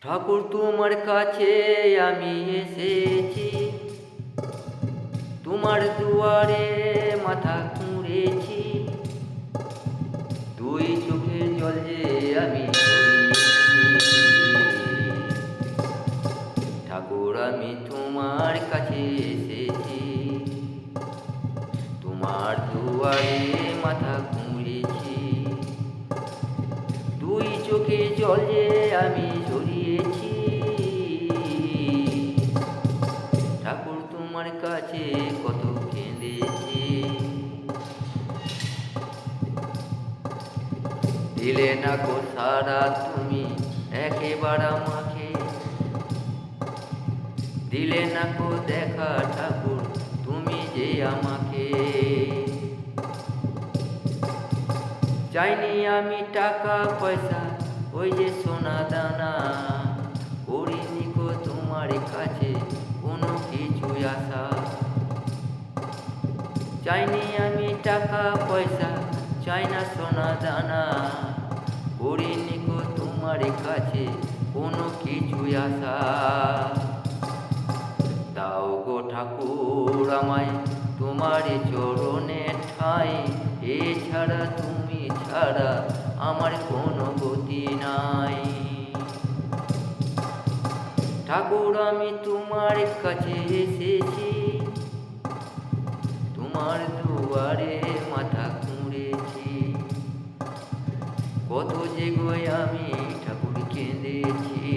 ঠাকুর তোমার কাছে আমি এসেছি, তোমার দুয়ারে মাথা খুঁড়েছি, দুই চোখের জল যে আমি ঠাকুর আমি তোমার কাছে এসেছি, তোমার দুয়ারে মাথা খুঁড়েছি, দুই চোখে জল যে আমি ঝরিয়েছি। ঠাকুর তোমার কাছে কত কেঁদেছি, দিলে না গো সারা তুমি একেবারে আমাকে, দিলে না গো দেখা ঠাকুর তুমি যে আমাকে। চাইনি আমি টাকা পয়সা ওই যে সোনা দানা, করিনি গো তোমার কাছে কোনো কিছু আশা। চাইনি আমি টাকা পয়সা, চাই না সোনা দানা, করিনি গো তোমার কাছে কোনো কিছু আশা। দাও গো ঠাকুর আমায় তোমার চরণে ঠাঁই, এছাড়া তুমি ছাড়া আমার কোনো গতি নাই। ঠাকুর আমি তোমার কাছে এসেছি, তোমার দুয়ারে মাথা খুঁড়েছি, কত যে গো আমি ঠাকুর কেঁদেছি।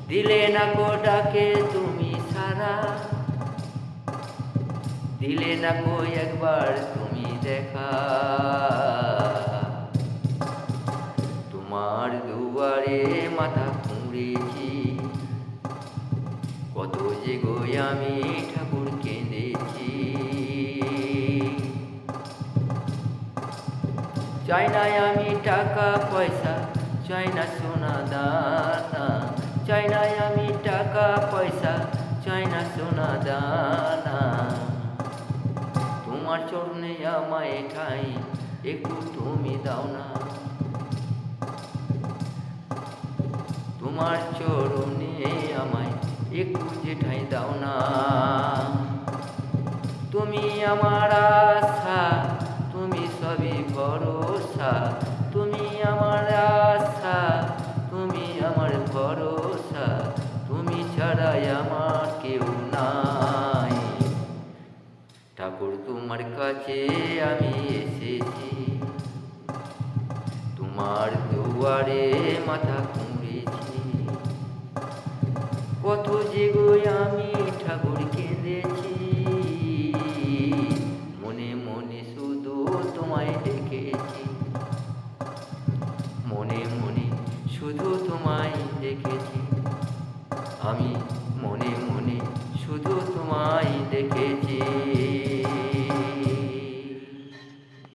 দিলে না গো ডাকে তুমি সারা, দিলে না গো একবার তুমি দেখা, তোমার দুয়ারে মাথা খুঁড়েছি, কত যে গো আমি ঠাকুর কেঁদেছি। চাই না আমি টাকা পয়সা, চাই না সোনা দানা, চাই না আমি টাকা পয়সা, চাই না সোনা দানা, তোমার চরণে আমায় ঠাঁই একটু তুমি দাও না, তোমার চরণে আমায় একটু যে ঠাঁই দাও না। তুমি আমার আশা, তুমি সবই ভরসা, তুমি আমার আশা, তুমি আমার ভরসা, তুমি ছাড়াই আমার কেউ নাই। ঠাকুর তোমার কাছে আমি এসেছি, তোমার দুয়ারে মাথা খুঁড়েছি, কত যে গো আমি ঠাকুর কেঁদেছি। মনে মনে শুধু তোমায় ডেকেছি, মনে মনে শুধু তোমায় দেখেছি, আমি মনে মনে শুধু তোমায় দেখেছি।